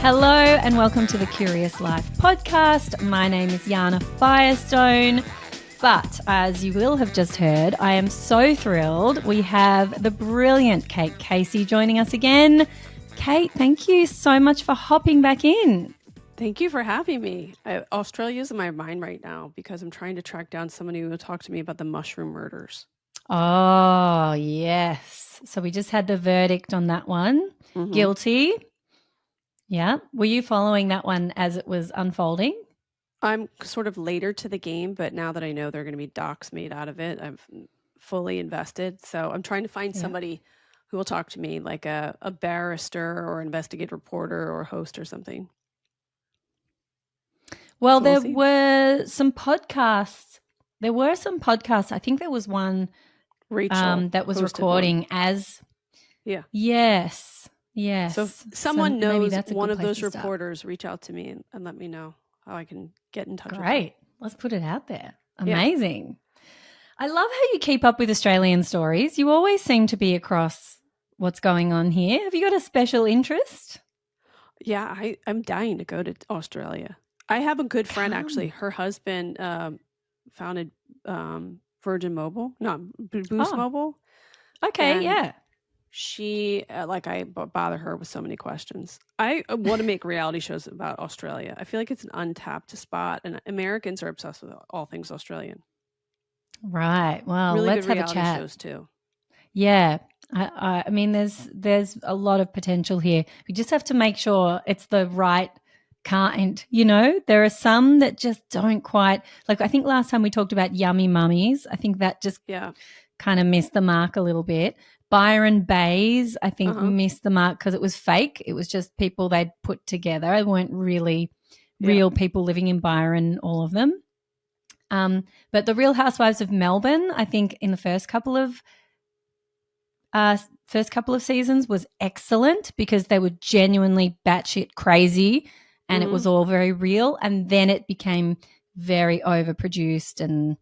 Hello and welcome to the Curious Life podcast. My name is Yana Firestone, but as you will have just heard, I am so thrilled. We have the brilliant Kate Casey joining us again. Kate, thank you so much for hopping back in. Thank you for having me. Australia's in my mind right now because I'm trying to track down somebody who will talk to me about the mushroom murders. Oh, yes. So we just had the verdict on that one. Mm-hmm. Guilty. Yeah. Were you following that one as it was unfolding? I'm sort of later to the game, but now that I know there are going to be docs made out of it, I'm fully invested. So I'm trying to find somebody who will talk to me, like a barrister or investigative reporter or host or something. Well, there were some podcasts. I think there was one Rachel that was recording one. as. Yeah. Yes. So if someone knows one of those reporters, reach out to me and let me know how I can get in touch with them. Great. Let's put it out there. Amazing. Yeah. I love how you keep up with Australian stories. You always seem to be across what's going on here. Have you got a special interest? Yeah, I'm dying to go to Australia. I have a good friend, actually. Her husband founded Virgin Mobile, not Boost Mobile. Okay, yeah. She, I bother her with so many questions. I want to make reality shows about Australia. I feel like it's an untapped spot, and Americans are obsessed with all things Australian. Right. Well, really let's good have a reality chat. shows too. Yeah. I mean, there's a lot of potential here. We just have to make sure it's the right kind. You know, there are some that just don't quite, like I think last time we talked about Yummy Mummies. I think that just kind of missed the mark a little bit. Byron Bays, I think, missed the mark because it was fake. It was just people they'd put together. It weren't really real people living in Byron, all of them. But the Real Housewives of Melbourne, I think in the first couple of seasons was excellent because they were genuinely batshit crazy and it was all very real. And then it became very overproduced and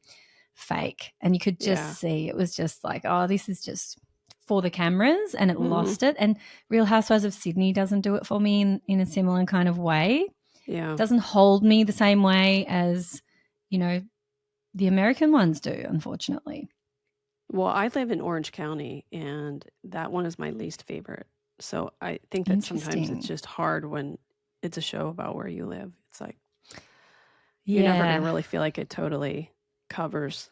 fake. And you could just see it was just like, oh, this is just for the cameras, and it lost it. And Real Housewives of Sydney doesn't do it for me in a similar kind of way. Yeah. It doesn't hold me the same way as, you know, the American ones do, unfortunately. Well, I live in Orange County, and that one is my least favorite. So I think that sometimes it's just hard when it's a show about where you live. It's like you're never going to really feel like it totally covers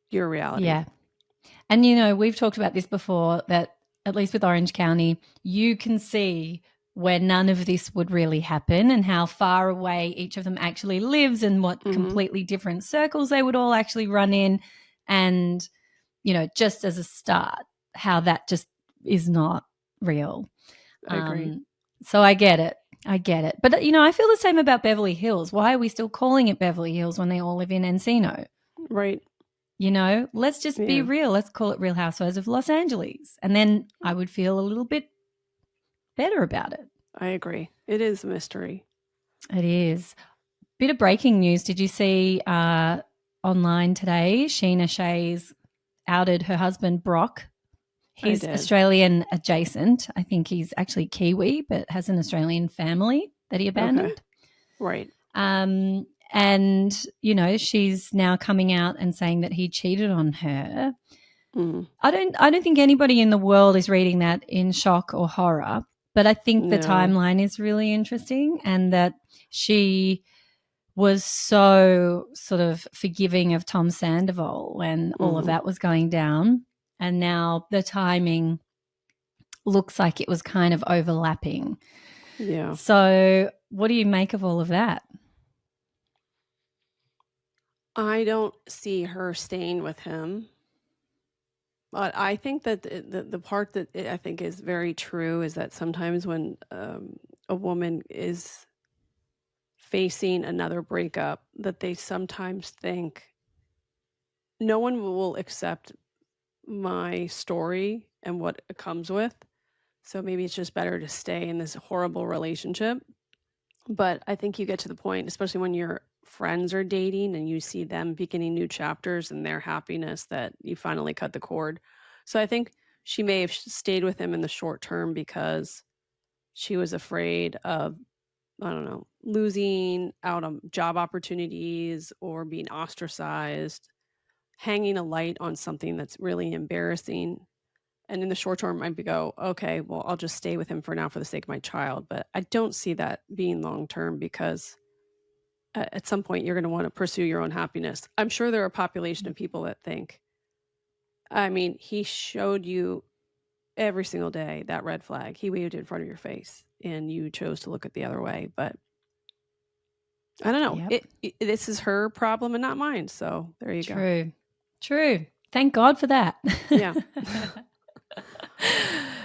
your reality. Yeah. And, you know, we've talked about this before that at least with Orange County, you can see where none of this would really happen and how far away each of them actually lives and what completely different circles they would all actually run in. And, you know, just as a start, how that just is not real. I agree. So I get it. But, you know, I feel the same about Beverly Hills. Why are we still calling it Beverly Hills when they all live in Encino? Right. You know, let's just be real. Let's call it Real Housewives of Los Angeles. And then I would feel a little bit better about it. I agree. It is a mystery. It is. Bit of breaking news. Did you see online today, Sheena Shay's outed her husband, Brock. He's Australian adjacent. I think he's actually Kiwi, but has an Australian family that he abandoned. Okay. Right. And, you know, she's now coming out and saying that he cheated on her. I don't think anybody in the world is reading that in shock or horror, but I think the timeline is really interesting and that she was so sort of forgiving of Tom Sandoval when all of that was going down. And now the timing looks like it was kind of overlapping. Yeah. So what do you make of all of that? I don't see her staying with him. But I think that the part that I think is very true is that sometimes when a woman is facing another breakup, that they sometimes think no one will accept my story and what it comes with. So maybe it's just better to stay in this horrible relationship. But I think you get to the point, especially when your friends are dating and you see them beginning new chapters and their happiness, that you finally cut the cord. So I think she may have stayed with him in the short term because she was afraid of I don't know, losing out on job opportunities or being ostracized, hanging a light on something that's really embarrassing. And in the short term, I'd go, okay, well, I'll just stay with him for now for the sake of my child. But I don't see that being long term because at some point you're going to want to pursue your own happiness. I'm sure there are a population of people that think, I mean, he showed you every single day that red flag. He waved it in front of your face and you chose to look at the other way. But I don't know. Yep. This is her problem and not mine. So there you go. True. Thank God for that. Yeah.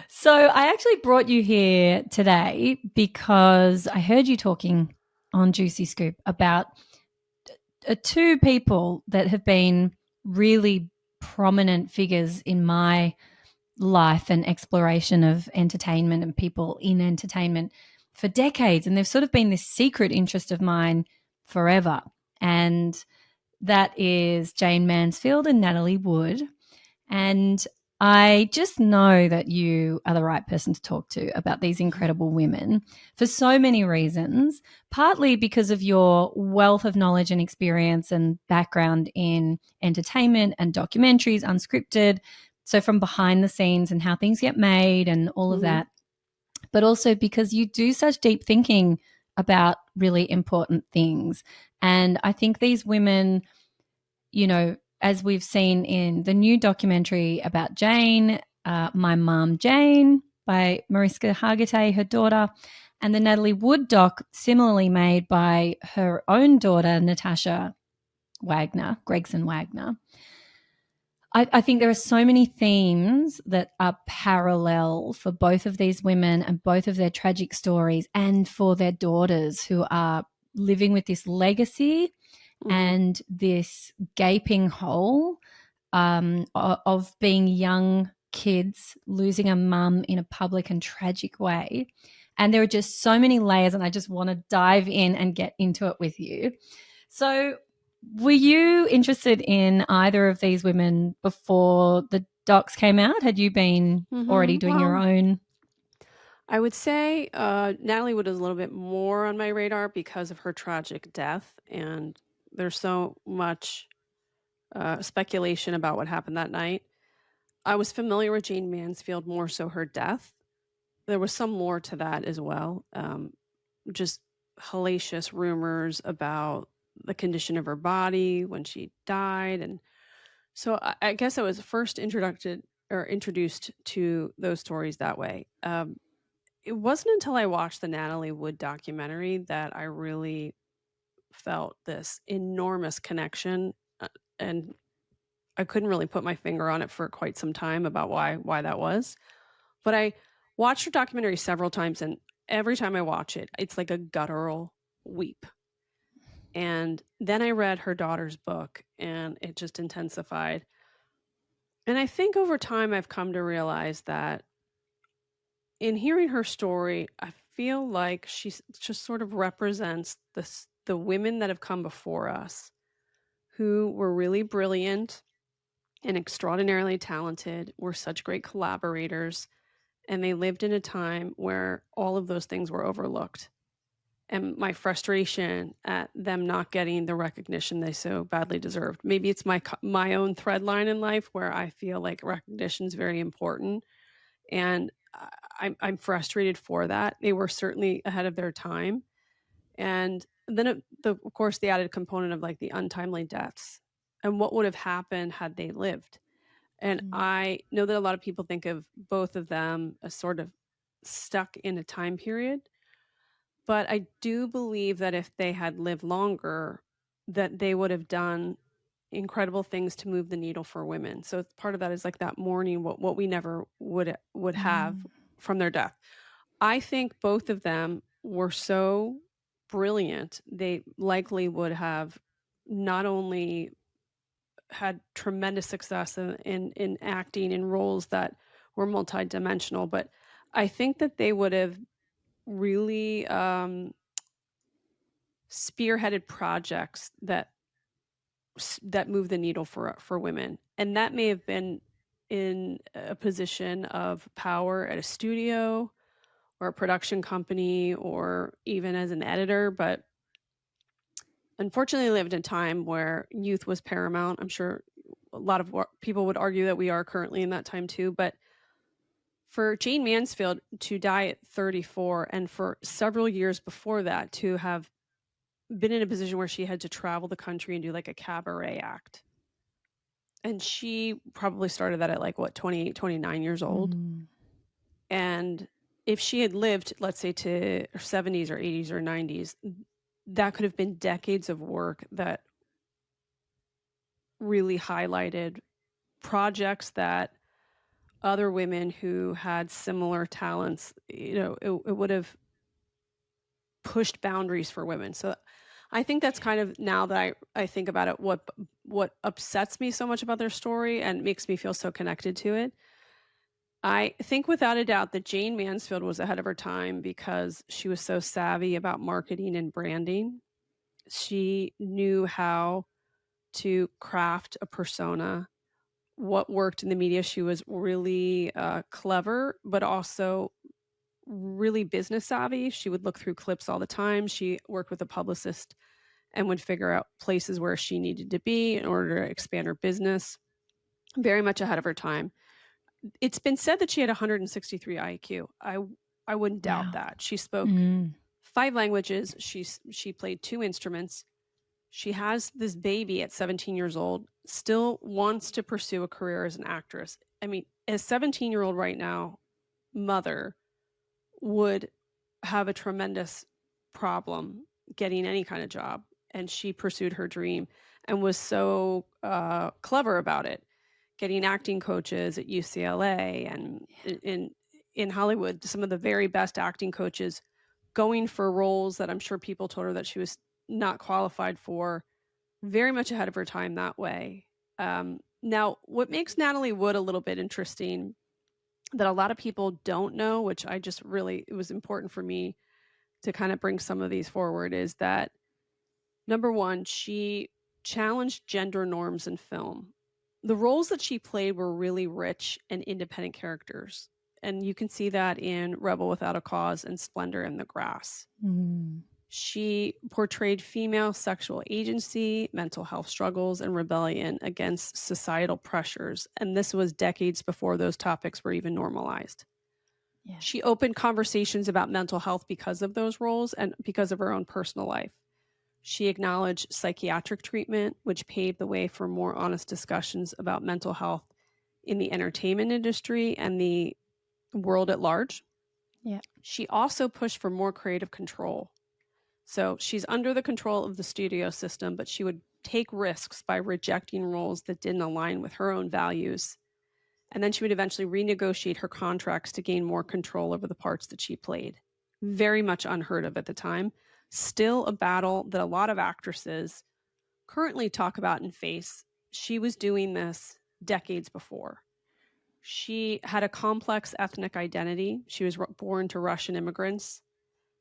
So I actually brought you here today because I heard you talking on Juicy Scoop about two people that have been really prominent figures in my life and exploration of entertainment and people in entertainment for decades. And they've sort of been this secret interest of mine forever. And that is Jayne Mansfield and Natalie Wood. And I just know that you are the right person to talk to about these incredible women for so many reasons, partly because of your wealth of knowledge and experience and background in entertainment and documentaries, unscripted. So, from behind the scenes and how things get made and all of that, but also because you do such deep thinking about really important things. And I think these women, you know, as we've seen in the new documentary about Jayne, My Mom Jayne by Mariska Hargitay, her daughter, and the Natalie Wood doc, similarly made by her own daughter, Natasha Gregson Wagner. I think there are so many themes that are parallel for both of these women and both of their tragic stories, and for their daughters who are living with this legacy and this gaping hole of being young kids losing a mum in a public and tragic way. And there are just so many layers, and I just want to dive in and get into it with you. So, were you interested in either of these women before the docs came out? Had you been already doing your Well, own? I would say Natalie Wood is a little bit more on my radar because of her tragic death. And there's so much speculation about what happened that night. I was familiar with Jayne Mansfield, more so her death. There was some more to that as well. Just hellacious rumors about the condition of her body when she died. And so I guess I was first introduced to those stories that way. It wasn't until I watched the Natalie Wood documentary that I really felt this enormous connection, and I couldn't really put my finger on it for quite some time about why that was. But I watched her documentary several times, and every time I watch it, it's like a guttural weep. And then I read her daughter's book, and it just intensified. And I think over time, I've come to realize that in hearing her story, I feel like she just sort of represents the women that have come before us who were really brilliant and extraordinarily talented, were such great collaborators, and they lived in a time where all of those things were overlooked. And my frustration at them not getting the recognition they so badly deserved. Maybe it's my own thread line in life where I feel like recognition is very important, and I'm frustrated for that. They were certainly ahead of their time, and then of course the added component of like the untimely deaths and what would have happened had they lived. And I know that a lot of people think of both of them as sort of stuck in a time period, but I do believe that if they had lived longer, that they would have done incredible things to move the needle for women. So part of that is like that mourning, what we never would have from their death. I think both of them were so brilliant, they likely would have not only had tremendous success in acting in roles that were multidimensional, but I think that they would have really spearheaded projects that move the needle for women, and that may have been in a position of power at a studio or a production company or even as an editor, but unfortunately lived in a time where youth was paramount. I'm sure a lot of people would argue that we are currently in that time too, but for Jayne Mansfield to die at 34 and for several years before that to have been in a position where she had to travel the country and do like a cabaret act. And she probably started that at like what, 28, 29 years old. And if she had lived, let's say, to her 70s or 80s or 90s, that could have been decades of work that really highlighted projects that other women who had similar talents, it would have pushed boundaries for women. So I think that's kind of, now that I think about it, what upsets me so much about their story and makes me feel so connected to it. I think without a doubt that Jayne Mansfield was ahead of her time because she was so savvy about marketing and branding. She knew how to craft a persona, what worked in the media. She was really clever, but also really business savvy. She would look through clips all the time. She worked with a publicist and would figure out places where she needed to be in order to expand her business. Very much ahead of her time. It's been said that she had 163 IQ. I wouldn't doubt that. She spoke 5 languages. She played 2 instruments. She has this baby at 17 years old, still wants to pursue a career as an actress. I mean, a 17-year-old right now, mother, would have a tremendous problem getting any kind of job. And she pursued her dream and was so clever about it, getting acting coaches at UCLA and in Hollywood, some of the very best acting coaches, going for roles that I'm sure people told her that she was not qualified for. Very much ahead of her time that way. Now, what makes Natalie Wood a little bit interesting that a lot of people don't know, which it was important for me to kind of bring some of these forward, is that number one, she challenged gender norms in film. The roles that she played were really rich and independent characters. And you can see that in Rebel Without a Cause and Splendor in the Grass. She portrayed female sexual agency, mental health struggles, and rebellion against societal pressures. And this was decades before those topics were even normalized. Yeah. She opened conversations about mental health because of those roles and because of her own personal life. She acknowledged psychiatric treatment, which paved the way for more honest discussions about mental health in the entertainment industry and the world at large. Yeah. She also pushed for more creative control. So she's under the control of the studio system, but she would take risks by rejecting roles that didn't align with her own values. And then she would eventually renegotiate her contracts to gain more control over the parts that she played. Very much unheard of at the time. Still a battle that a lot of actresses currently talk about and face. She was doing this decades before. She had a complex ethnic identity. She was born to Russian immigrants.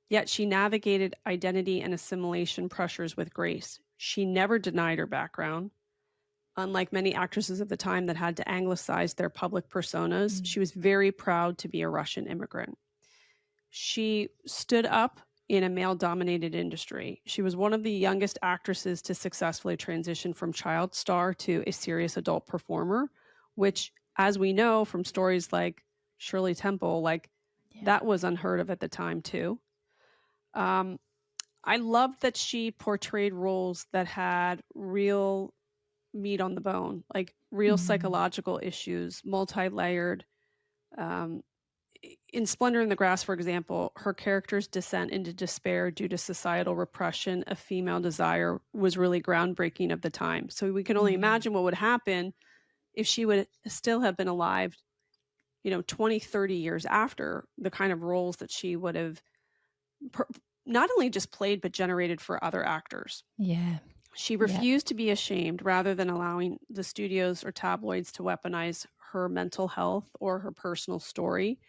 Yet she navigated identity and assimilation pressures with grace. She never denied her background. Unlike many actresses of the time that had to anglicize their public personas, she was very proud to be a Russian immigrant. She stood up in a male-dominated industry. She was one of the youngest actresses to successfully transition from child star to a serious adult performer, which, as we know from stories like Shirley Temple, that was unheard of at the time too. I loved that she portrayed roles that had real meat on the bone, like real psychological issues, multi-layered. In Splendor in the Grass, for example, her character's descent into despair due to societal repression of female desire was really groundbreaking of the time. So we can only imagine what would happen if she would still have been alive, 20, 30 years after, the kind of roles that she would have not only just played, but generated for other actors. Yeah. She refused to be ashamed rather than allowing the studios or tabloids to weaponize her mental health or her personal story.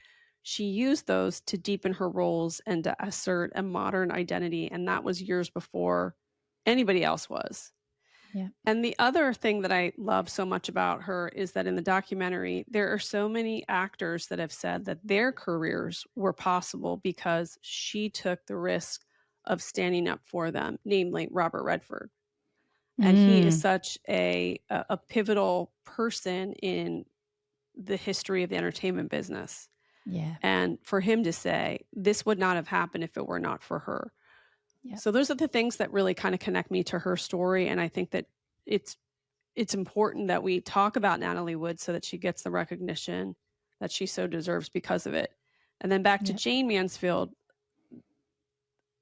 She used those to deepen her roles and to assert a modern identity. And that was years before anybody else was. Yeah. And the other thing that I love so much about her is that in the documentary, there are so many actors that have said that their careers were possible because she took the risk of standing up for them, namely Robert Redford. And he is Mm. such a pivotal person in the history of the entertainment business. Yeah. And for him to say, this would not have happened if it were not for her. Yeah. So those are the things that really kind of connect me to her story. And I think that it's important that we talk about Natalie Wood so that she gets the recognition that she so deserves because of it. And then back to Yeah. Jayne Mansfield,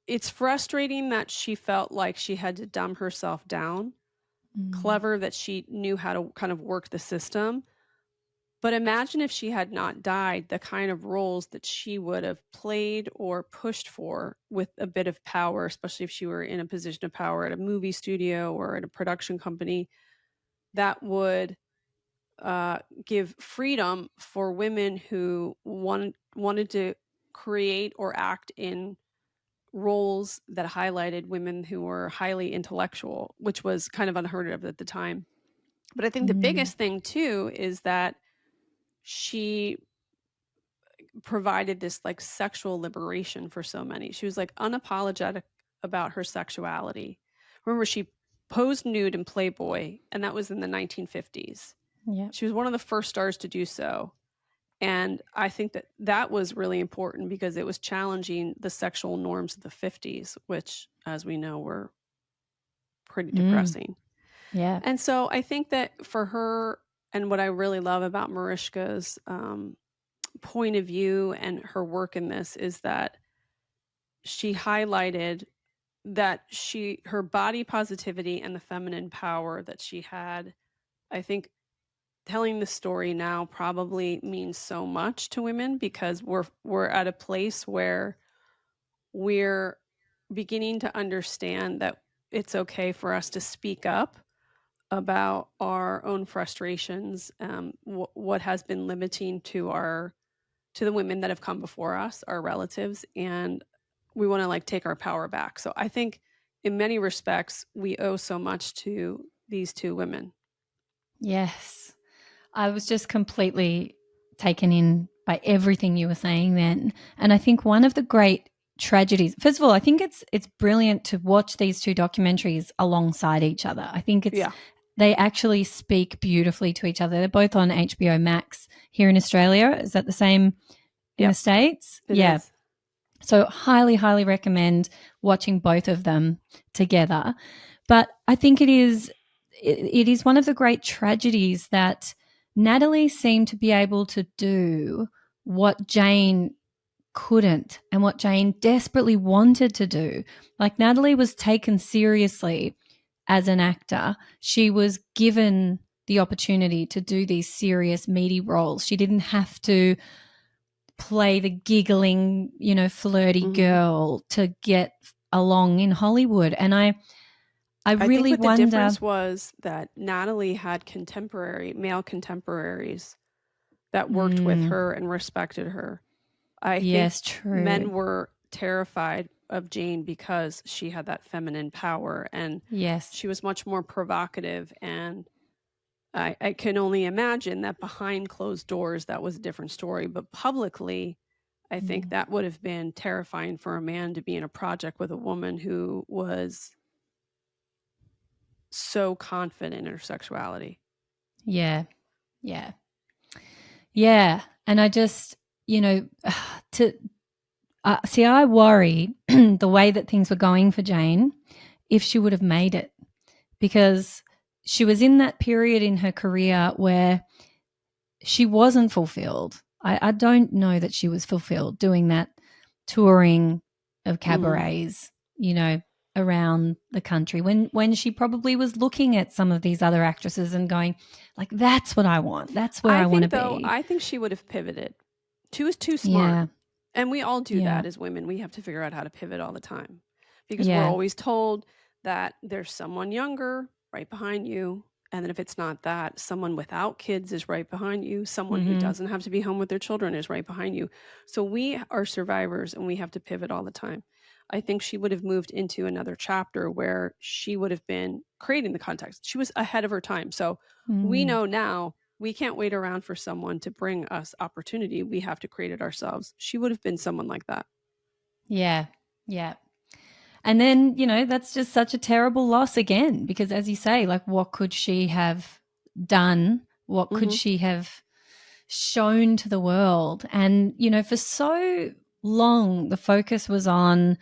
it's frustrating that she felt like she had to dumb herself down. Clever that she knew how to kind of work the system. But imagine if she had not died, the kind of roles that she would have played or pushed for with a bit of power, especially if she were in a position of power at a movie studio or at a production company, that would give freedom for women who wanted to create or act in roles that highlighted women who were highly intellectual, which was kind of unheard of at the time. But I think the biggest thing too is that she provided this like sexual liberation for so many. She was like unapologetic about her sexuality. Remember, she posed nude in Playboy, and that was in the 1950s. Yeah. She was one of the first stars to do so. And I think that that was really important because it was challenging the sexual norms of the 50s, which, as we know, were pretty depressing. Yeah. And so I think that for her, and what I really love about Mariska's point of view and her work in this is that she highlighted that her body positivity and the feminine power that she had, I think telling the story now probably means so much to women because we're at a place where we're beginning to understand that it's okay for us to speak up about our own frustrations, what has been limiting to the women that have come before us, our relatives, and we want to like take our power back. So I think in many respects we owe so much to these two women. Yes. I was just completely taken in by everything you were saying then. And I think one of the great tragedies, first of all, I think it's brilliant to watch these two documentaries alongside each other. I think Yeah. they actually speak beautifully to each other. They're both on HBO Max here in Australia. Is that the same in the States? It is. So highly, highly recommend watching both of them together. But I think it is one of the great tragedies that Natalie seemed to be able to do what Jayne couldn't and what Jayne desperately wanted to do. Like Natalie was taken seriously as an actor. She was given the opportunity to do these serious, meaty roles. She didn't have to play the giggling, flirty girl to get along in Hollywood. And I I think really what the wonder. difference was that Natalie had male contemporaries that worked with her and respected her. I think Yes, true. men were terrified of Jayne because she had that feminine power and Yes. she was much more provocative. And I can only imagine that behind closed doors, that was a different story. But publicly, I think that would have been terrifying for a man to be in a project with a woman who was so confident in her sexuality. Yeah. Yeah. Yeah. And I just, I worry the way that things were going for Jayne if she would have made it, because she was in that period in her career where she wasn't fulfilled. I don't know that she was fulfilled doing that touring of cabarets, around the country when she probably was looking at some of these other actresses and going, like, that's what I want. That's where I want to be. I think she would have pivoted. She was too smart. Yeah. And we all do Yeah. that as women. We have to figure out how to pivot all the time because we're Yeah. always told that there's someone younger right behind you. And then if it's not that, someone without kids is right behind you. Someone who doesn't have to be home with their children is right behind you. So we are survivors and we have to pivot all the time. I think she would have moved into another chapter where she would have been creating the context. She was ahead of her time. So we know now we can't wait around for someone to bring us opportunity. We have to create it ourselves. She would have been someone like that. Yeah. Yeah. And then, that's just such a terrible loss again, because as you say, like, what could she have done? What could she have shown to the world? And, for so long, the focus was on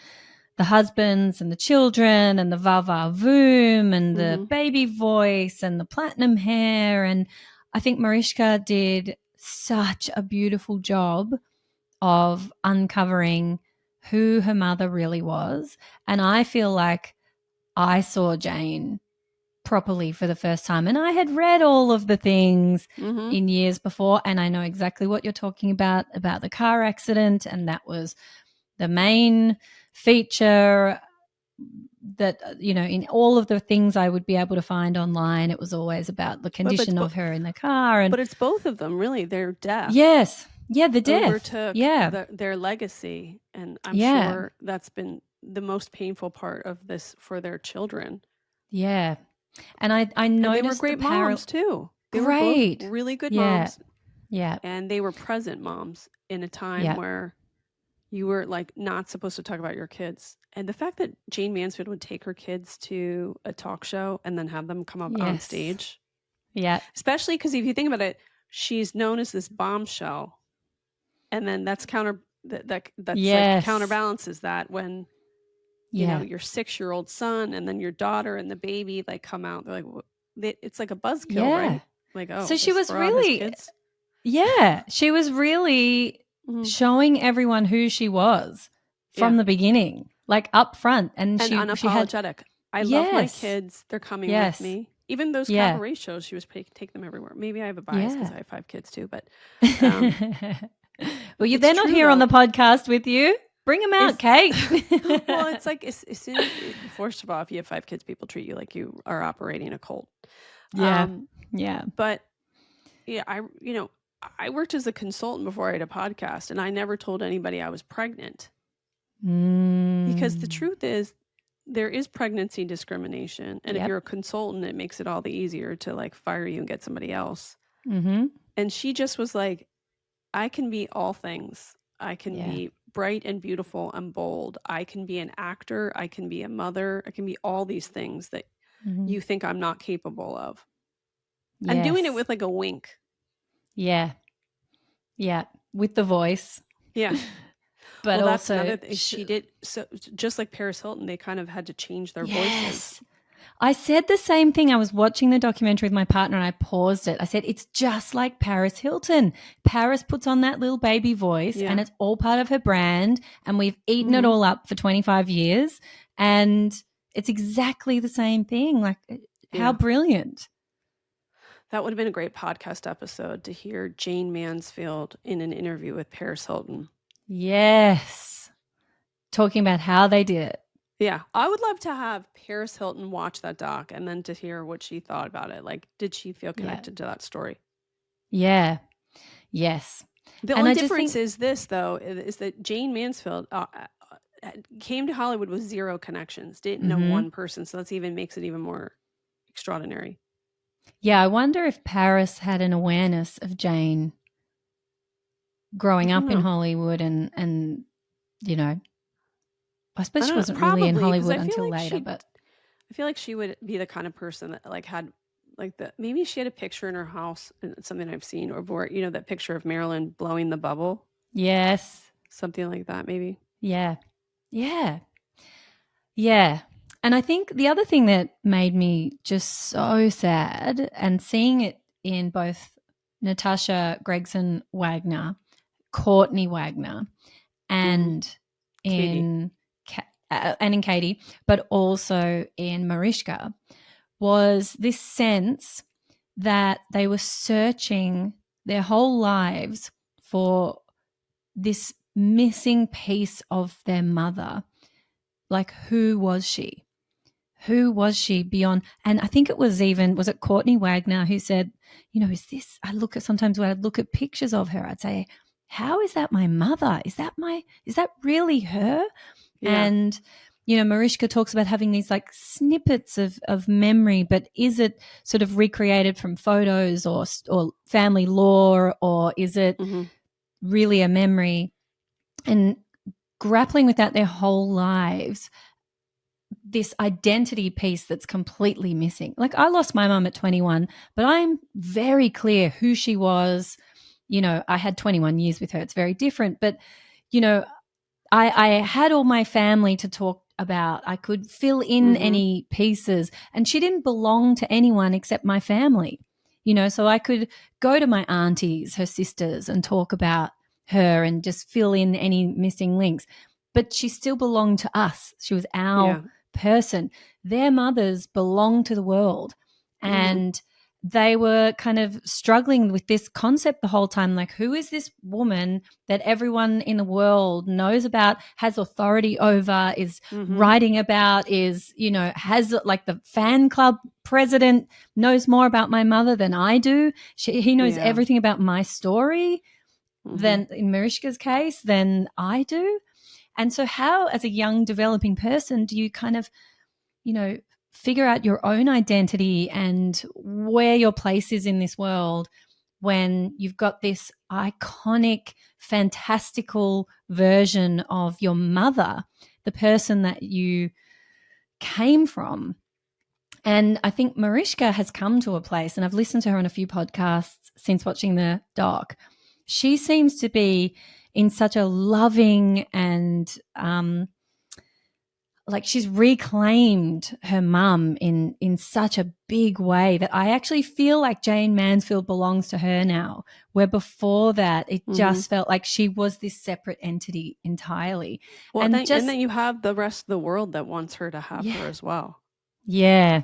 the husbands and the children and the va-va-voom and the baby voice and the platinum hair. And I think Mariska did such a beautiful job of uncovering who her mother really was. And I feel like I saw Jayne properly for the first time. And I had read all of the things in years before, and I know exactly what you're talking about the car accident. And that was the main feature that, in all of the things I would be able to find online, it was always about the condition of her in the car. But it's both of them, really. Their death. Yes. Yeah, the death. Overtook their legacy. And I'm sure that's been the most painful part of this for their children. Yeah. And I noticed and they were great moms too. They were both really good moms. Yeah. And they were present moms in a time where you were like not supposed to talk about your kids. And the fact that Jayne Mansfield would take her kids to a talk show and then have them come up on stage. Yeah. Especially because if you think about it, she's known as this bombshell. And then that's like counterbalances that when you know your 6-year-old son and then your daughter and the baby like come out, they're like, it's like a buzzkill, right? Like, oh, so she was really, she was really showing everyone who she was from the beginning, like up front, and she unapologetic. I love my kids; they're coming with me. Even those cabaret shows, she was take them everywhere. Maybe I have a bias because I have 5 kids too, but. Well, they're not here on the podcast with you. Bring them out, Kate. Well, it's like as soon as, first of all, if you have 5 kids, people treat you like you are operating a cult. Yeah, But I worked as a consultant before I had a podcast, and I never told anybody I was pregnant because the truth is there is pregnancy discrimination, and if you're a consultant, it makes it all the easier to like fire you and get somebody else. And she just was like, I can be all things. I can be bright and beautiful and bold. I can be an actor. I can be a mother. I can be all these things that you think I'm not capable of. And doing it with like a wink. Yeah. Yeah. With the voice. Yeah. But well, also that's another thing. She did, so just like Paris Hilton, they kind of had to change their voices. I said the same thing. I was watching the documentary with my partner and I paused it. I said, it's just like Paris Hilton. Paris puts on that little baby voice and it's all part of her brand, and we've eaten it all up for 25 years. And it's exactly the same thing. Like, how brilliant. That would have been a great podcast episode to hear Jayne Mansfield in an interview with Paris Hilton. Yes. Talking about how they did it. Yeah. I would love to have Paris Hilton watch that doc and then to hear what she thought about it. Like, did she feel connected to that story? Yeah. Yes. The only difference is this, though, is that Jayne Mansfield came to Hollywood with 0 connections, didn't know one person. So that's makes it even more extraordinary. Yeah. I wonder if Paris had an awareness of Jayne growing up in Hollywood and I suppose she wasn't really in Hollywood until later, but I feel like she would be the kind of person that like had like maybe she had a picture in her house, and it's something I've seen, or where, that picture of Marilyn blowing the bubble. Yes. Something like that, maybe. Yeah. Yeah. Yeah. And I think the other thing that made me just so sad, and seeing it in both Natasha Gregson Wagner, Courtney Wagner, and in Katie, but also in Mariska, was this sense that they were searching their whole lives for this missing piece of their mother. Like, who was she? Who was she beyond? And I think it was Courtney Wagner who said, is this, sometimes when I look at pictures of her, I'd say, how is that my mother? Is that really her? Yeah. And, Mariska talks about having these like snippets of memory, but is it sort of recreated from photos or family lore, or is it Mm-hmm. really a memory? And grappling with that their whole lives, this identity piece that's completely missing. Like, I lost my mum at 21, but I'm very clear who she was. I had 21 years with her. It's very different. But, you know, I had all my family to talk about. I could fill in Mm-hmm. any pieces, and she didn't belong to anyone except my family. So I could go to my aunties, her sisters, and talk about her and just fill in any missing links. But she still belonged to us. She was our Yeah. person. Their mothers belonged to the world. Mm-hmm. And they were kind of struggling with this concept the whole time. Like, who is this woman that everyone in the world knows about, has authority over, is Mm-hmm. writing about, has like the fan club president knows more about my mother than I do. He knows Yeah. everything about my story Mm-hmm. than, in Mariska's case, than I do. And so how, as a young developing person, do you kind of, figure out your own identity and where your place is in this world when you've got this iconic, fantastical version of your mother, the person that you came from? And I think Mariska has come to a place, and I've listened to her on a few podcasts since watching the doc. She seems to be in such a loving and like, she's reclaimed her mum in such a big way that I actually feel like Jayne Mansfield belongs to her now, where before that it Mm-hmm. just felt like she was this separate entity entirely. Well, And then you have the rest of the world that wants her to have her as well. Yeah.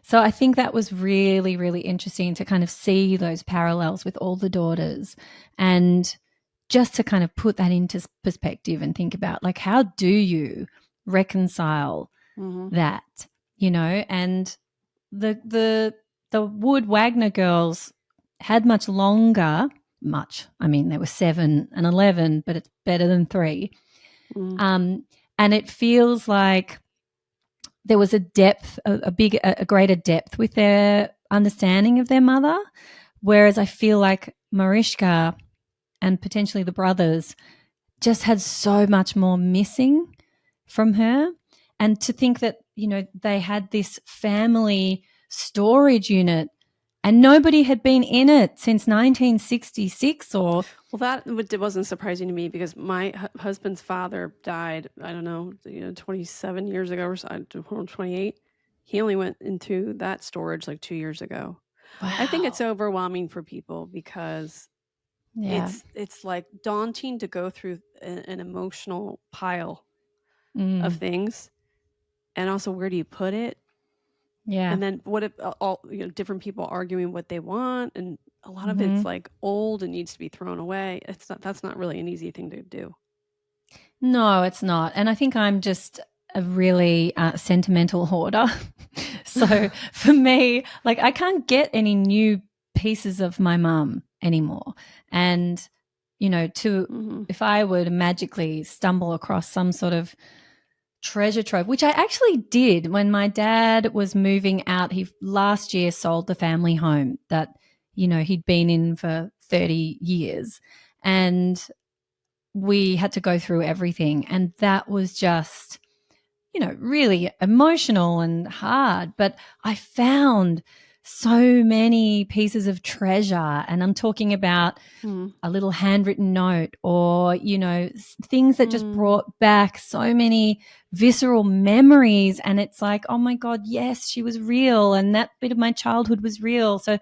So I think that was really, really interesting to kind of see those parallels with all the daughters, and just to kind of put that into perspective and think about, like, how do you reconcile Mm-hmm. that, and the Wood Wagner girls had much longer, I mean, they were 7 and 11, but it's better than 3. Mm-hmm. And it feels like there was a depth, a greater depth with their understanding of their mother. Whereas I feel like Mariska and potentially the brothers just had so much more missing from her. And to think that, they had this family storage unit and nobody had been in it since 1966 or... Well, that wasn't surprising to me because my husband's father died, I don't know, 27 years ago or so, 28. He only went into that storage like 2 years ago. Wow. I think it's overwhelming for people because it's like daunting to go through an emotional pile of things. And also, where do you put it? Yeah. And then what if all different people arguing what they want, and a lot of it's like old and needs to be thrown away. That's not really an easy thing to do. No, it's not. And I think I'm just a really sentimental hoarder. So for me, like, I can't get any new pieces of my mum anymore. And, if I were to magically stumble across some sort of treasure trove, which I actually did when my dad was moving out. He last year sold the family home that, he'd been in for 30 years. And we had to go through everything. And that was just, really emotional and hard. But I found so many pieces of treasure. And I'm talking about a little handwritten note or, things that just brought back so many visceral memories. And it's like, oh my God, yes, she was real. And that bit of my childhood was real. So,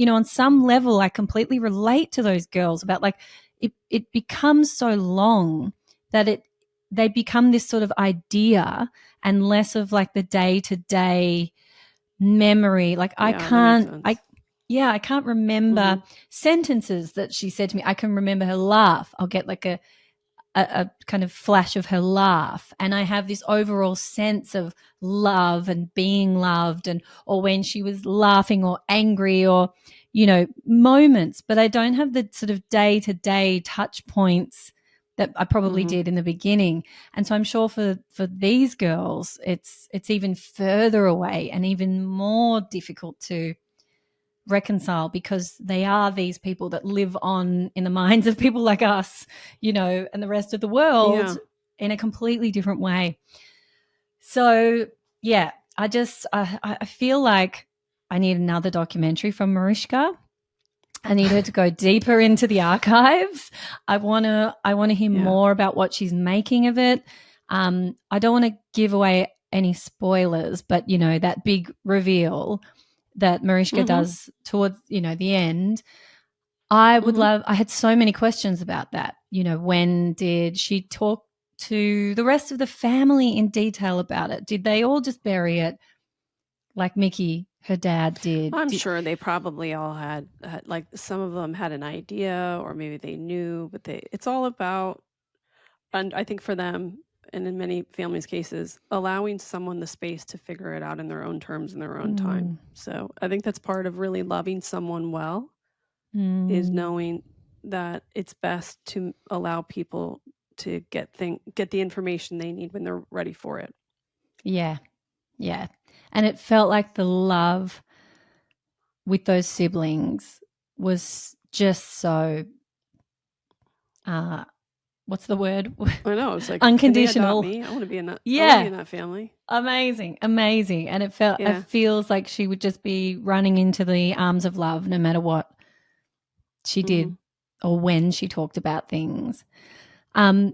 on some level, I completely relate to those girls about, like, it becomes so long that they become this sort of idea and less of like the day-to-day memory. Like, I can't remember sentences that she said to me. I can remember her laugh. I'll get like a kind of flash of her laugh, and I have this overall sense of love and being loved, and or when she was laughing or angry or moments, but I don't have the sort of day-to-day touch points that I probably did in the beginning. And so I'm sure for these girls, it's even further away and even more difficult to reconcile, because they are these people that live on in the minds of people like us, you know, and the rest of the world in a completely different way. So, yeah, I feel like I need another documentary from Mariska. I need her to go deeper into the archives. I want to hear more about what she's making of it. I don't want to give away any spoilers, but you know, that big reveal that Mariska does towards, you know, the end. I would love, I had so many questions about that. You know, when did she talk to the rest of the family in detail about it? Did they all just bury it like Mickey, her dad, did? I'm sure they probably all had, like, some of them had an idea, or maybe they knew, but it's all about, and I think for them, and in many families' cases, allowing someone the space to figure it out in their own terms, in their own time. So I think that's part of really loving someone well, is knowing that it's best to allow people to get the information they need when they're ready for it. Yeah. Yeah. And it felt like the love with those siblings was just so what's the word? I know, it's like, Unconditional. Can they adopt me? I want to be in that. Yeah. I want to be in that family. Amazing. And it feels like she would just be running into the arms of love no matter what she did or when she talked about things. I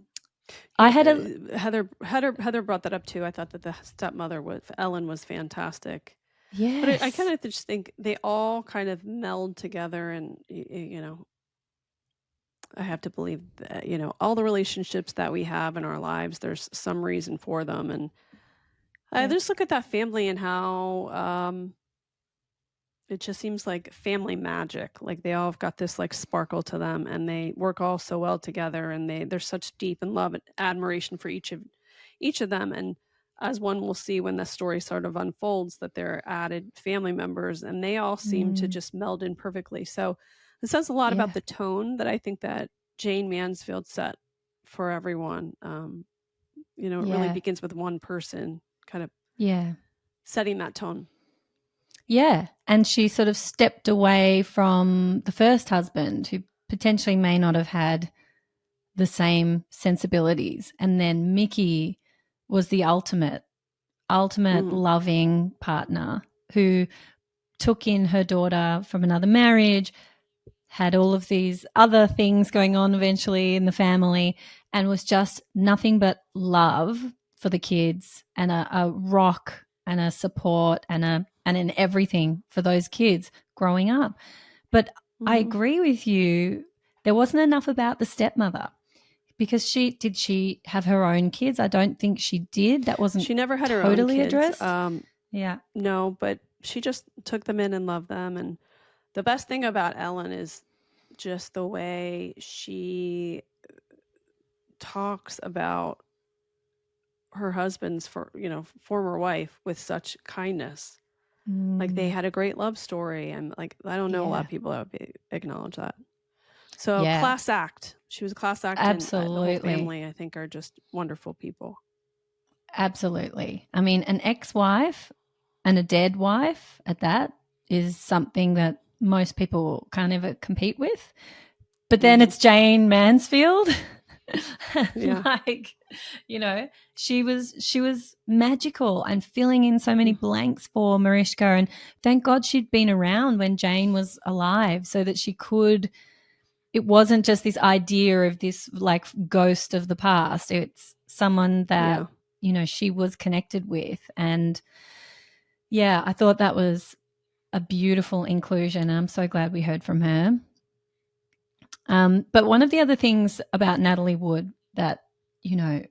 had Heather brought that up too. I thought that the stepmother Ellen was fantastic. Yes. But I kind of just think they all kind of meld together, and you know, I have to believe that, you know, all the relationships that we have in our lives, there's some reason for them. And I just look at that family and how it just seems like family magic. Like they all have got this like sparkle to them, and they work all so well together, and there's such deep and love and admiration for each of them. And as one will see when the story sort of unfolds, that they're added family members, and they all seem to just meld in perfectly. So it says a lot about the tone that I think that Jayne Mansfield set for everyone. You know, it really begins with one person kind of setting that tone. Yeah. And she sort of stepped away from the first husband, who potentially may not have had the same sensibilities. And then Mickey was the ultimate loving partner who took in her daughter from another marriage, had all of these other things going on eventually in the family, and was just nothing but love for the kids, and a rock and a support and an everything for those kids growing up. But I agree with you. There wasn't enough about the stepmother, because did she have her own kids? I don't think she did. That wasn't She never had totally her own kids. addressed. No, but she just took them in and loved them. And the best thing about Ellen is just the way she talks about her husband's former wife with such kindness. Like they had a great love story, and like I don't know a lot of people that would acknowledge that. So class act. She was a class act. Absolutely. And the whole family, I think, are just wonderful people. Absolutely. I mean, an ex-wife and a dead wife at that is something that most people can't ever compete with. But then it's Jayne Mansfield. Like, you know, she was magical and filling in so many blanks for Mariska. And thank God she'd been around when Jayne was alive, so that it wasn't just this idea of this like ghost of the past. It's someone that, you know, she was connected with. And I thought that was a beautiful inclusion. I'm so glad we heard from her. But one of the other things about Natalie Wood that, you know,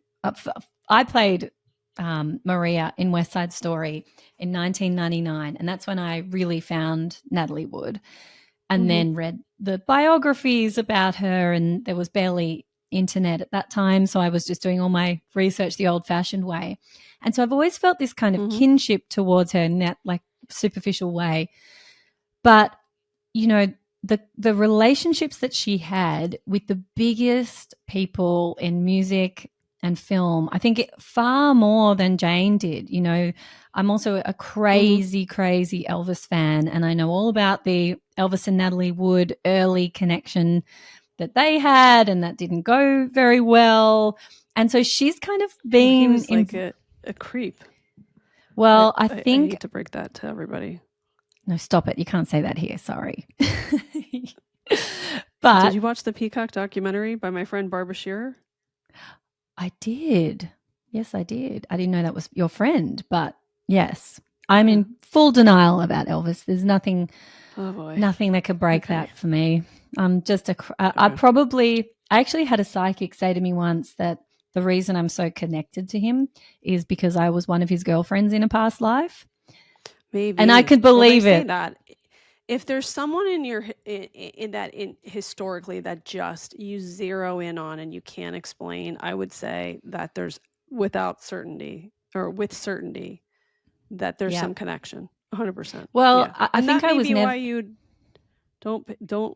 I played Maria in West Side Story in 1999, and that's when I really found Natalie Wood, and then read the biographies about her, and there was barely internet at that time, so I was just doing all my research the old-fashioned way. And so I've always felt this kind of kinship towards her in that like superficial way. But, you know, the relationships that she had with the biggest people in music and film, I think far more than Jayne did. You know, I'm also a crazy Elvis fan, and I know all about the Elvis and Natalie Wood early connection that they had, and that didn't go very well. And so she's kind of been. Well, he was like a creep. Well, I think I hate to break that to everybody. No, stop it. You can't say that here. Sorry. But did you watch the Peacock documentary by my friend Barbara Shearer? I did. Yes, I did. I didn't know that was your friend, but yes. I'm in full denial about Elvis. There's nothing that could break that for me. I'm just I actually had a psychic say to me once that the reason I'm so connected to him is because I was one of his girlfriends in a past life. Maybe. And I could believe they say that. If there's someone historically that just you zero in on and you can't explain, I would say that there's with certainty that there's some connection. 100%. Well, I think that I was never. Why you don't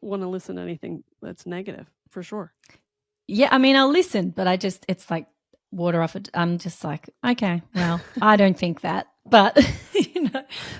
want to listen to anything that's negative, for sure. Yeah, I mean, I'll listen, but it's like water off it. I'm just like, okay, well, I don't think that, but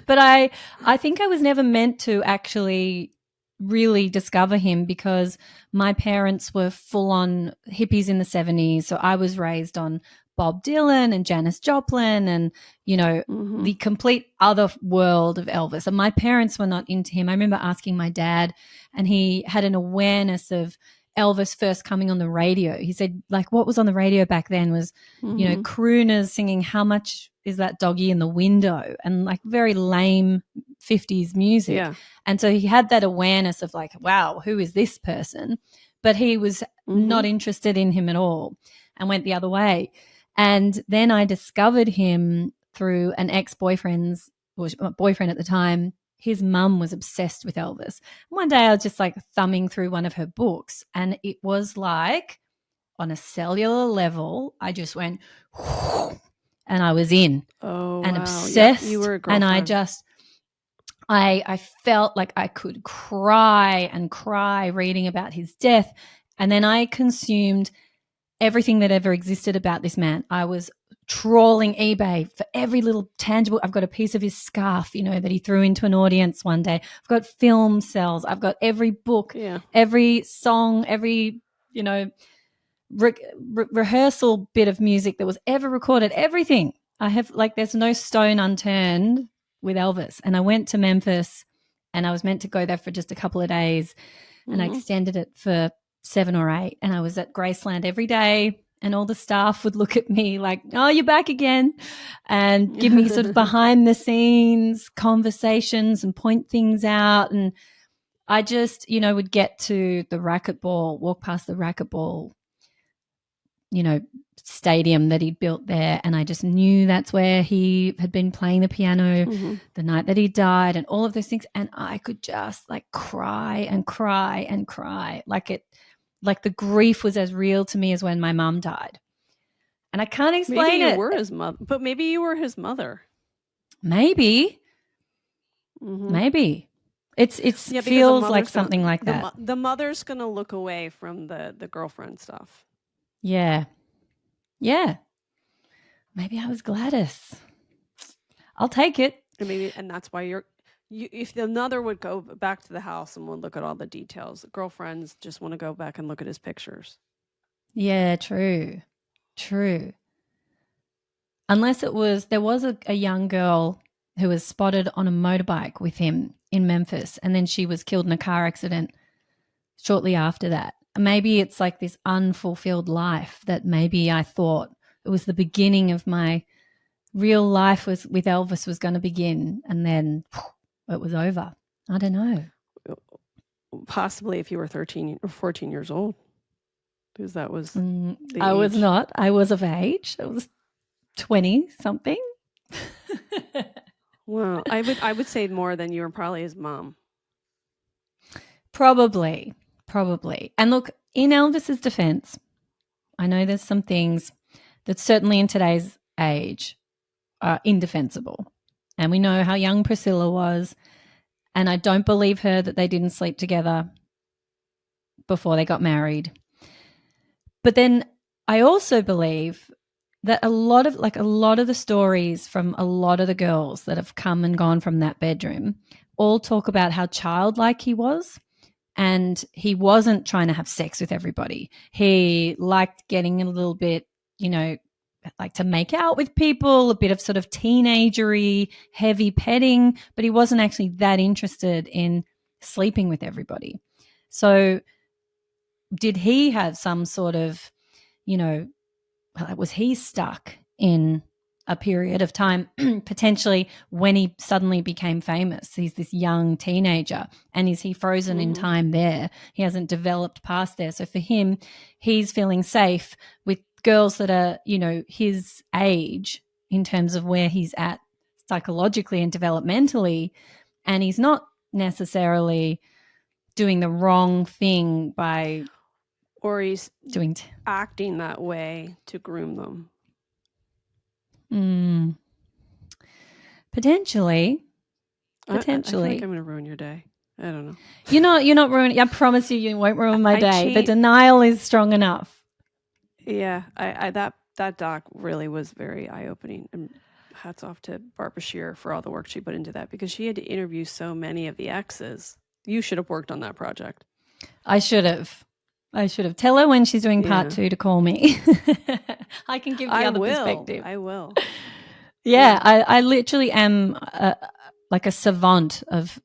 but I think I was never meant to actually really discover him because my parents were full on hippies in the 70s. So I was raised on Bob Dylan and Janis Joplin and, the complete other world of Elvis. And my parents were not into him. I remember asking my dad, and he had an awareness of Elvis first coming on the radio. He said, like, what was on the radio back then was, crooners singing How Much Is That Doggy in the Window, and like very lame 50s music. Yeah. And so he had that awareness of like, wow, who is this person? But he was not interested in him at all and went the other way. And then I discovered him through an ex-boyfriend's boyfriend at the time. His mum was obsessed with Elvis. One day I was just like thumbing through one of her books, and it was like on a cellular level, I just went, and I was in and obsessed. Yeah, you were a girlfriend. And I felt like I could cry and cry reading about his death. And then I consumed everything that ever existed about this man. I was trawling eBay for every little tangible. I've got a piece of his scarf, that he threw into an audience one day. I've got film cells. I've got every book, every song, every, rehearsal bit of music that was ever recorded, everything. I have, like, there's no stone unturned with Elvis. And I went to Memphis, and I was meant to go there for just a couple of days, and I extended it for 7 or 8. And I was at Graceland every day, and all the staff would look at me like, oh, you're back again, and give me sort of behind the scenes conversations and point things out. And I just, would get to the racquetball, walk past the racquetball, stadium that he'd built there. And I just knew that's where he had been playing the piano the night that he died, and all of those things. And I could just like cry and cry and cry. Like the grief was as real to me as when my mum died. And I can't explain maybe it. You were his mother, but maybe you were his mother. Maybe. Maybe. It feels like something like that. The mother's going to look away from the girlfriend stuff. Yeah. Yeah. Maybe I was Gladys. I'll take it. And that's why if another would go back to the house and would look at all the details, girlfriends just want to go back and look at his pictures. Yeah, true. Unless there was a young girl who was spotted on a motorbike with him in Memphis, and then she was killed in a car accident shortly after that. Maybe it's like this unfulfilled life that maybe I thought it was the beginning of my real life with Elvis was going to begin, and then it was over. I don't know. Possibly if you were 13 or 14 years old, because that was I was not. I was of age. I was 20-something. Well, I would say more than you were probably his mom. Probably. And look, in Elvis's defense, I know there's some things that certainly in today's age are indefensible. And we know how young Priscilla was. And I don't believe her that they didn't sleep together before they got married. But then I also believe that a lot of the stories from a lot of the girls that have come and gone from that bedroom all talk about how childlike he was, and he wasn't trying to have sex with everybody. He liked getting a little bit, like to make out with people, a bit of sort of teenagery, heavy petting, but he wasn't actually that interested in sleeping with everybody. So did he have some sort of, was he stuck in a period of time potentially when he suddenly became famous? He's this young teenager, and is he frozen in time there? He hasn't developed past there. So for him, he's feeling safe with girls that are, his age in terms of where he's at psychologically and developmentally, and he's not necessarily doing the wrong thing by or he's acting that way to groom them. Potentially. I feel like I'm going to ruin your day. I don't know. You're not ruining. I promise you won't ruin my day. The denial is strong enough. Yeah, that doc really was very eye-opening, and hats off to Barbara Shear for all the work she put into that, because she had to interview so many of the exes. You should have worked on that project. I should have. Tell her when she's doing part 2 to call me. I can give the other perspective. I will. Yeah. I literally am like a savant of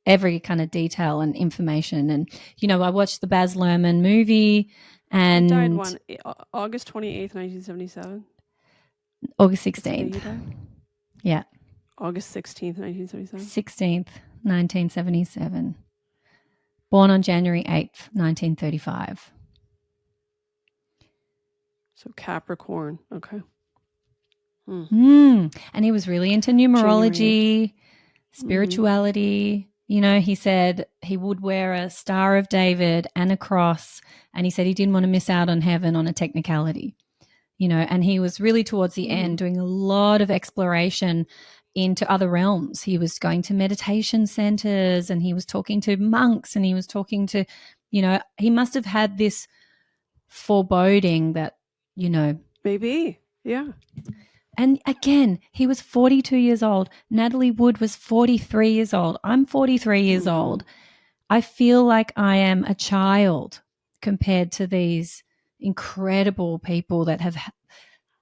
every kind of detail and information. And, I watched the Baz Luhrmann movie. And he died August 28th, 1977? August 16th. Yeah. August 16th, 1977? 16th, 1977. Born on January 8th, 1935. So Capricorn. Okay. And he was really into numerology, spirituality. He said he would wear a Star of David and a cross, and he said he didn't want to miss out on heaven on a technicality. And he was really towards the end doing a lot of exploration into other realms. He was going to meditation centers, and he was talking to monks, and he was talking to, he must have had this foreboding that, maybe. Yeah. And again, he was 42 years old. Natalie Wood was 43 years old. I'm 43 years old. I feel like I am a child compared to these incredible people that have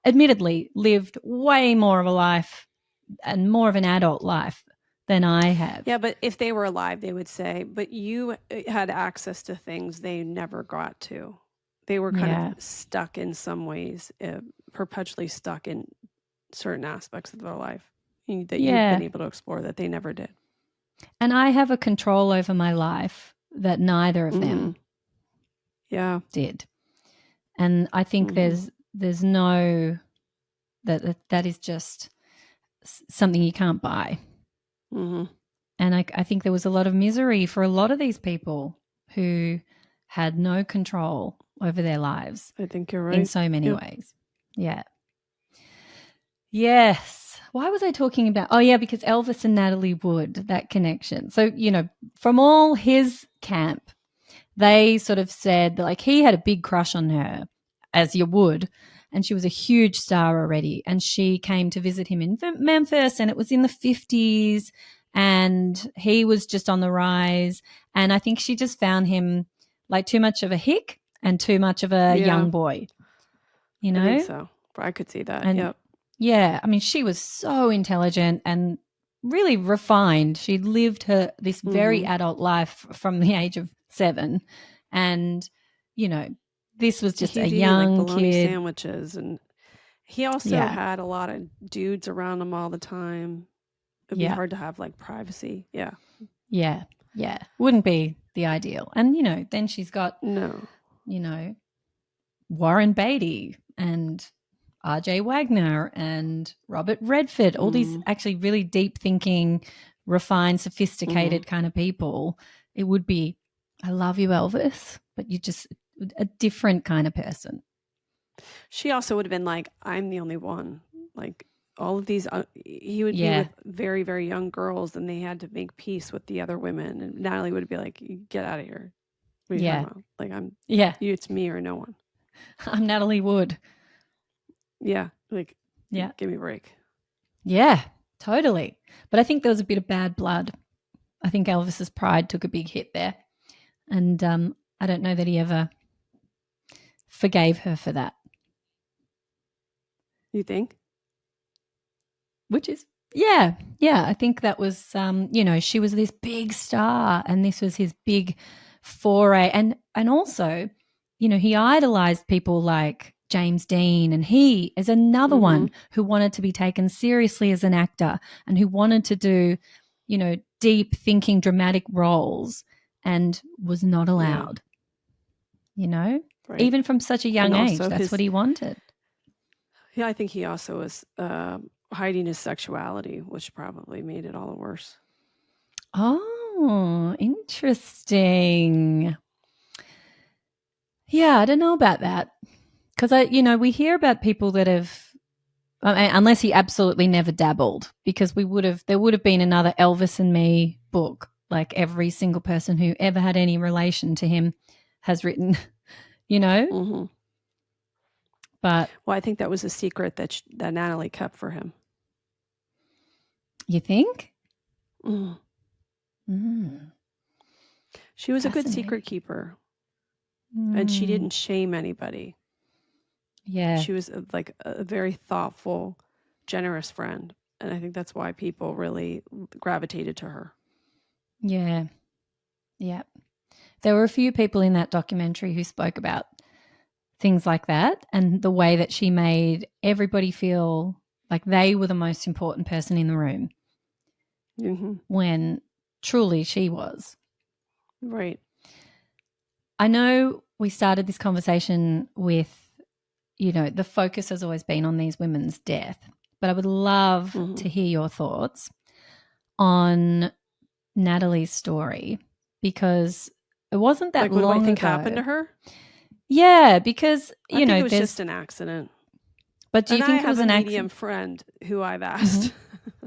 admittedly lived way more of a life and more of an adult life than I have. Yeah, but if they were alive, they would say, but you had access to things they never got to. They were kind of stuck in some ways, perpetually stuck in certain aspects of their life that you've been able to explore that they never did. And I have a control over my life that neither of them did. And I think there's no, that is just something you can't buy. And I think there was a lot of misery for a lot of these people who had no control over their lives. I think you're right. In so many ways. Yeah. Yes. Why was I talking about? Oh, yeah, because Elvis and Natalie Wood, that connection. So, from all his camp, they sort of said that, like, he had a big crush on her, as you would, and she was a huge star already. And she came to visit him in Memphis, and it was in the 50s, and he was just on the rise. And I think she just found him like too much of a hick and too much of a young boy. I think so. I could see that. And yeah, I mean, she was so intelligent and really refined. She'd lived this very adult life from the age of 7. And, this was just a young like bologna kid. Sandwiches. And he also had a lot of dudes around him all the time. It'd be hard to have like privacy. Yeah. Yeah. Yeah. Wouldn't be the ideal. And, then she's got, Warren Beatty and R.J. Wagner and Robert Redford, all these actually really deep thinking, refined, sophisticated kind of people. It would be, I love you, Elvis, but you're just a different kind of person. She also would have been like, I'm the only one. Like, all of these, he would be Yeah. with very, very young girls, and they had to make peace with the other women. And Natalie would be like, "Get out of here! What are you Yeah. talking about? Like, Yeah. it's me or no one." I'm Natalie Wood. Yeah, like, Yeah. give me a break. Yeah, totally. But I think there was a bit of bad blood. I think Elvis's pride took a big hit there. And I don't know that he ever forgave her for that. You think? Which is, yeah. I think that was, she was this big star and this was his big foray. And also, he idolized people like James Dean, and he is another one who wanted to be taken seriously as an actor and who wanted to do, deep thinking, dramatic roles and was not allowed, Right. even from such a young age. That's what he wanted. Yeah, I think he also was hiding his sexuality, which probably made it all the worse. Oh, interesting. Yeah, I don't know about that. Because we hear about people that have, unless he absolutely never dabbled, because there would have been another Elvis and Me book. Like every single person who ever had any relation to him has written, But well, I think that was a secret that Natalie kept for him. You think? Mm. Mm. She was a good secret keeper, and she didn't shame anybody. Yeah. She was like a very thoughtful, generous friend. And I think that's why people really gravitated to her. Yeah. Yeah. There were a few people in that documentary who spoke about things like that and the way that she made everybody feel like they were the most important person in the room when truly she was. Right. I know we started this conversation with, the focus has always been on these women's death, but I would love to hear your thoughts on Natalie's story, because it wasn't that long ago. What do I think happened to her? Yeah, because I think it was just an accident. But do you think it was an accident? I have a medium friend who I've asked.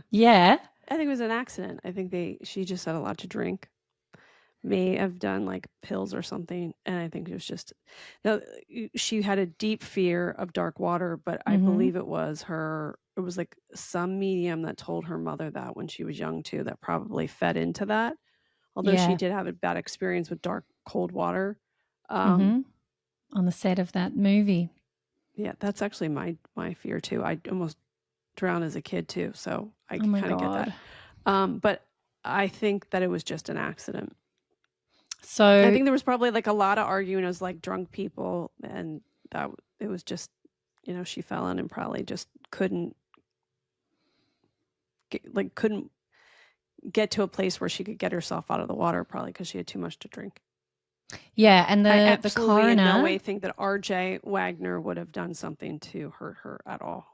Yeah, I think it was an accident. I think she just had a lot to drink. May have done like pills or something, and I think it was just. Now, she had a deep fear of dark water, but I believe it was her. It was like some medium that told her mother that when she was young too. That probably fed into that. Although she did have a bad experience with dark, cold water. On the set of that movie. Yeah, that's actually my fear too. I almost drowned as a kid too, so I kind of get that. But I think that it was just an accident. So I think there was probably like a lot of arguing as like drunk people, and that it was just, she fell in and probably just couldn't get to a place where she could get herself out of the water, probably because she had too much to drink. Yeah, and I the absolutely coroner, in no way think that R.J. Wagner would have done something to hurt her at all.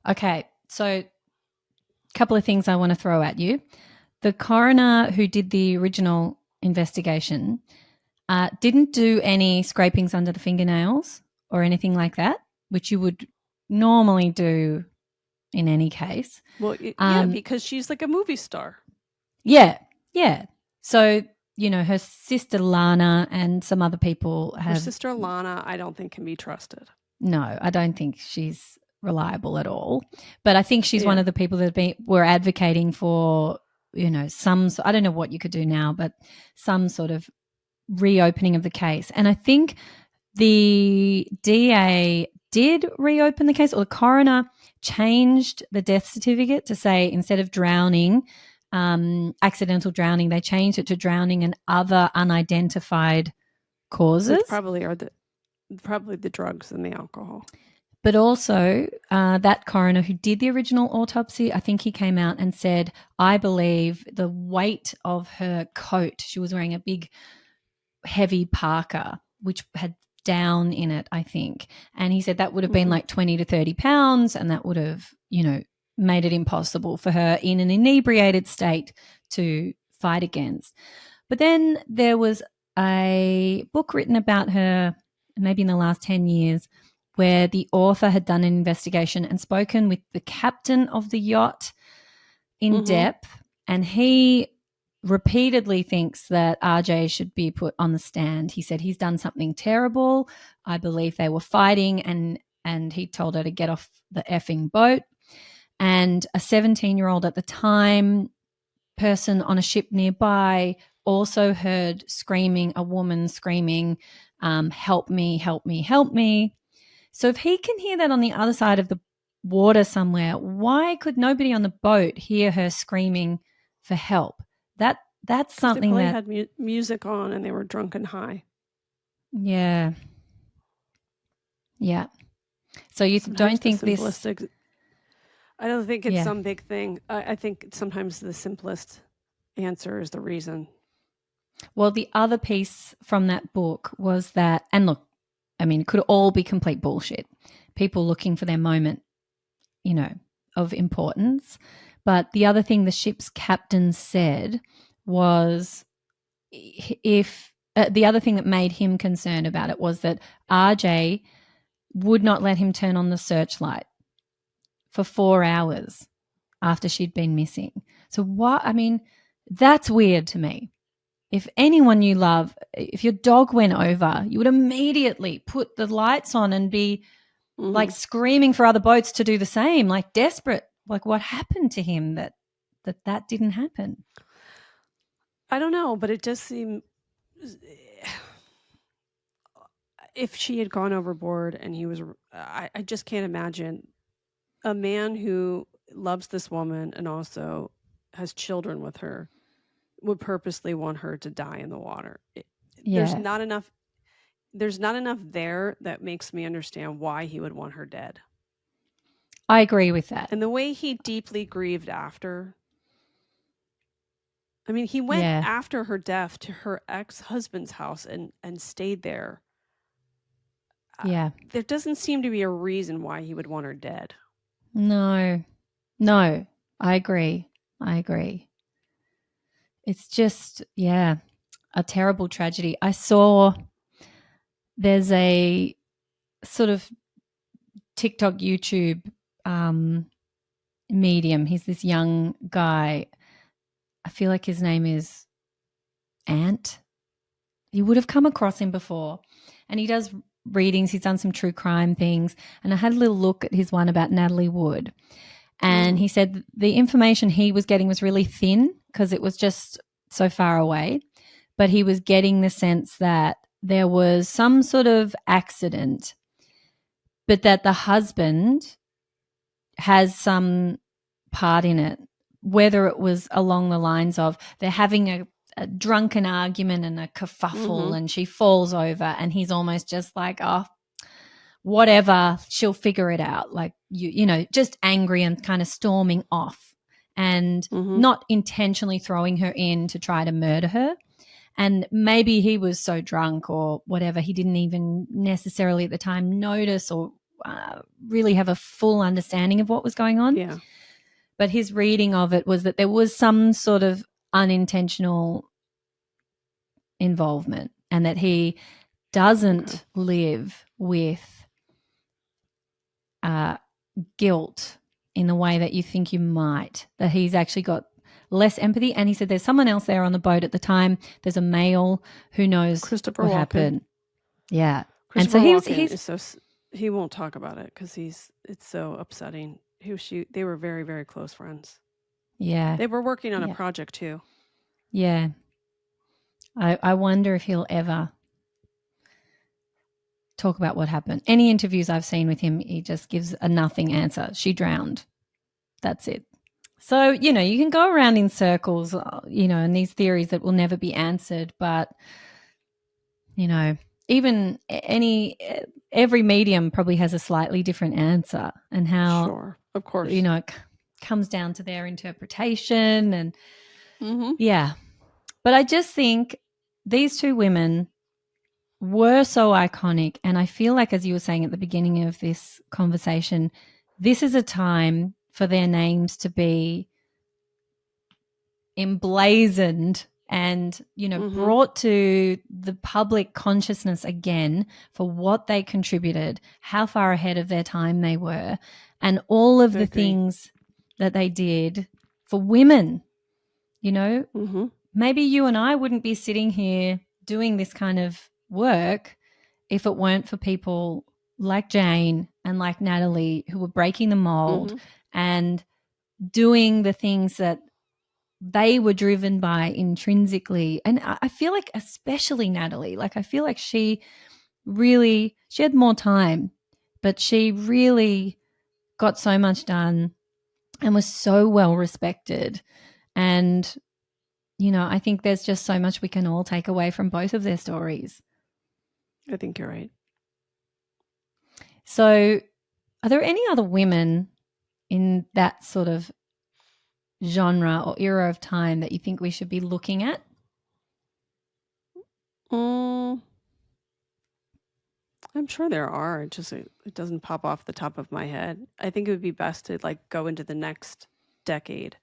Okay, so a couple of things I want to throw at you. The coroner who did the original investigation didn't do any scrapings under the fingernails or anything like that, which you would normally do in any case. Well, yeah, because she's like a movie star. Yeah. So, her sister Lana and some other people have... Her sister Lana, I don't think can be trusted. No, I don't think she's reliable at all. But I think she's one of the people that were advocating for, some... I don't know what you could do now, but some sort of reopening of the case. And I think the DA did reopen the case, or the coroner changed the death certificate to say instead of drowning, accidental drowning, they changed it to drowning and other unidentified causes. Which probably are the drugs and the alcohol. But also that coroner who did the original autopsy, I think he came out and said, I believe the weight of her coat, she was wearing a big heavy parka, which had down in it, I think. And he said that would have been like 20 to 30 pounds, and that would have, made it impossible for her in an inebriated state to fight against. But then there was a book written about her maybe in the last 10 years where the author had done an investigation and spoken with the captain of the yacht in depth, and he repeatedly thinks that RJ should be put on the stand. He said he's done something terrible. I believe they were fighting, and he told her to get off the effing boat. And a 17-year-old at the time, person on a ship nearby, also heard screaming, a woman screaming, help me, help me, help me. So if he can hear that on the other side of the water somewhere, why could nobody on the boat hear her screaming for help? That's something they that had music on and they were drunk and high. Yeah. So you don't think this? I don't think it's some big thing. I think sometimes the simplest answer is the reason. Well, the other piece from that book was that, and look, I mean, it could all be complete bullshit. People looking for their moment, of importance. But the other thing the ship's captain said was the other thing that made him concerned about it was that RJ would not let him turn on the searchlight for 4 hours after she'd been missing. So that's weird to me. If anyone you love, if your dog went over, you would immediately put the lights on and be like screaming for other boats to do the same, like desperate. Like what happened to him that didn't happen? I don't know, but it just seemed if she had gone overboard and he was, I just can't imagine a man who loves this woman and also has children with her would purposely want her to die in the water. There's not enough there that makes me understand why he would want her dead. I agree with that. And the way he deeply grieved after. I mean, he went after her death to her ex-husband's house and stayed there. Yeah. There doesn't seem to be a reason why he would want her dead. No, I agree. It's just, a terrible tragedy. I saw there's a sort of TikTok, YouTube medium. He's this young guy. I feel like his name is Ant. You would have come across him before. And he does readings. He's done some true crime things. And I had a little look at his one about Natalie Wood. And he said the information he was getting was really thin because it was just so far away. But he was getting the sense that there was some sort of accident, but that the husband has some part in it, whether it was along the lines of they're having a drunken argument and a kerfuffle and she falls over and he's almost just like, oh, whatever, she'll figure it out. Like, just angry and kind of storming off and not intentionally throwing her in to try to murder her. And maybe he was so drunk or whatever, he didn't even necessarily at the time notice or really have a full understanding of what was going on. Yeah. But his reading of it was that there was some sort of unintentional involvement and that he doesn't live with guilt in the way that you think you might, that he's actually got less empathy. And he said there's someone else there on the boat at the time. There's a male who knows what happened. Yeah. Christopher Walken he won't talk about it because it's so upsetting. They were very, very close friends. Yeah. They were working on a project too. Yeah. I wonder if he'll ever talk about what happened. Any interviews I've seen with him, he just gives a nothing answer. She drowned. That's it. So, you can go around in circles, and these theories that will never be answered. But, even every medium probably has a slightly different answer, and how, sure, of course, it comes down to their interpretation and yeah. But I just think these two women were so iconic. And I feel like, as you were saying at the beginning of this conversation, this is a time for their names to be emblazoned and, brought to the public consciousness again for what they contributed, how far ahead of their time they were, and all of the things that they did for women. Maybe you and I wouldn't be sitting here doing this kind of work if it weren't for people like Jayne and like Natalie, who were breaking the mold and doing the things that they were driven by intrinsically. And I feel like especially Natalie, like I feel like she had more time, but she really got so much done and was so well respected. And, I think there's just so much we can all take away from both of their stories. I think you're right. So are there any other women in that sort of genre or era of time that you think we should be looking at? I'm sure there are. It doesn't pop off the top of my head. I think it would be best to go into the next decade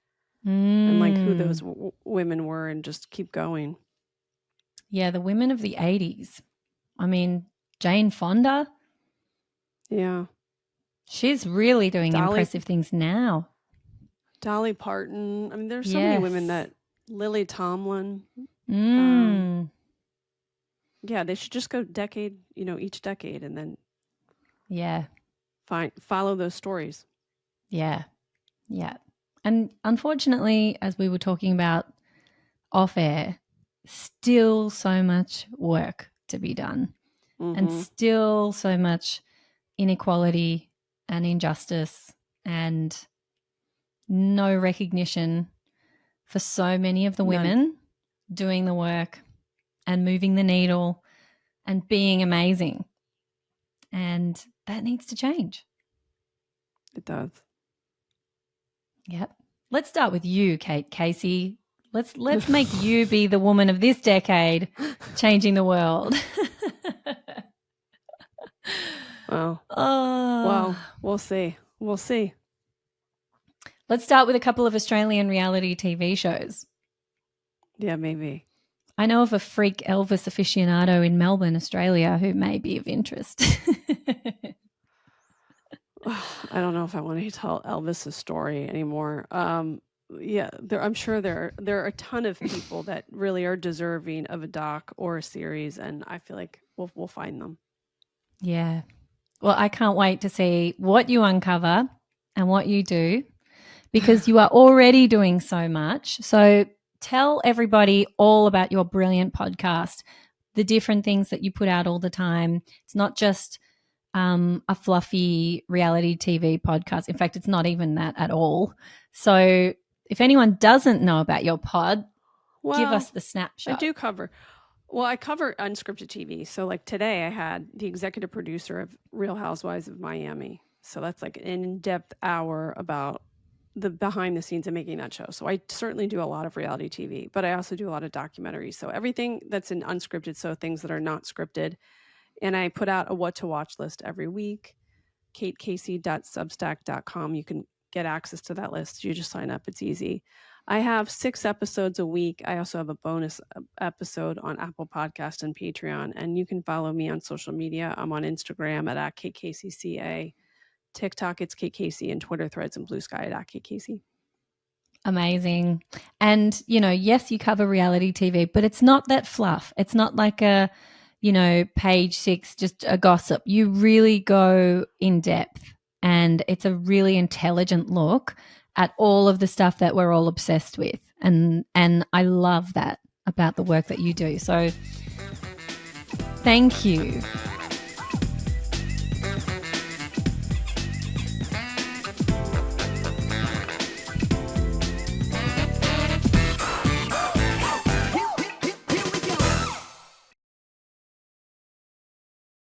and who those women were and just keep going. Yeah, the women of the 80s. I mean, Jane Fonda. Yeah. She's really doing impressive things now. Dolly Parton. I mean, there's so many women that Lily Tomlin. Yeah, they should just go decade, each decade and then follow those stories. Yeah. Yeah. And unfortunately, as we were talking about off air, still so much work to be done and still so much inequality and injustice and no recognition for so many of the women doing the work and moving the needle and being amazing. And that needs to change. It does. Yep. Let's start with you, Kate Casey. Let's make you be the woman of this decade changing the world. Well, we'll see. We'll see. Let's start with a couple of Australian reality TV shows. Yeah, maybe. I know of a freak Elvis aficionado in Melbourne, Australia, who may be of interest. I don't know if I want to tell Elvis's story anymore. Yeah, I'm sure there are a ton of people that really are deserving of a doc or a series, and I feel like we'll find them. Yeah. Well, I can't wait to see what you uncover and what you do, because you are already doing so much. So tell everybody all about your brilliant podcast, the different things that you put out all the time. It's not just a fluffy reality TV podcast. In fact, it's not even that at all. So if anyone doesn't know about your pod, give us the snapshot. I cover unscripted TV. So today I had the executive producer of Real Housewives of Miami. So that's an in-depth hour about the behind the scenes of making that show. So I certainly do a lot of reality TV, but I also do a lot of documentaries. So everything that's in unscripted, so things that are not scripted. And I put out a what to watch list every week, katecasey.substack.com. You can get access to that list. You just sign up. It's easy. I have 6 episodes a week. I also have a bonus episode on Apple Podcast and Patreon. And you can follow me on social media. I'm on Instagram at KatecaseyCA. TikTok, it's Kate Casey, and Twitter Threads and Blue Sky at Kate Casey. Amazing. And, yes, you cover reality TV, but it's not that fluff. It's not like a, page 6, just a gossip. You really go in depth, and it's a really intelligent look at all of the stuff that we're all obsessed with. And I love that about the work that you do. So thank you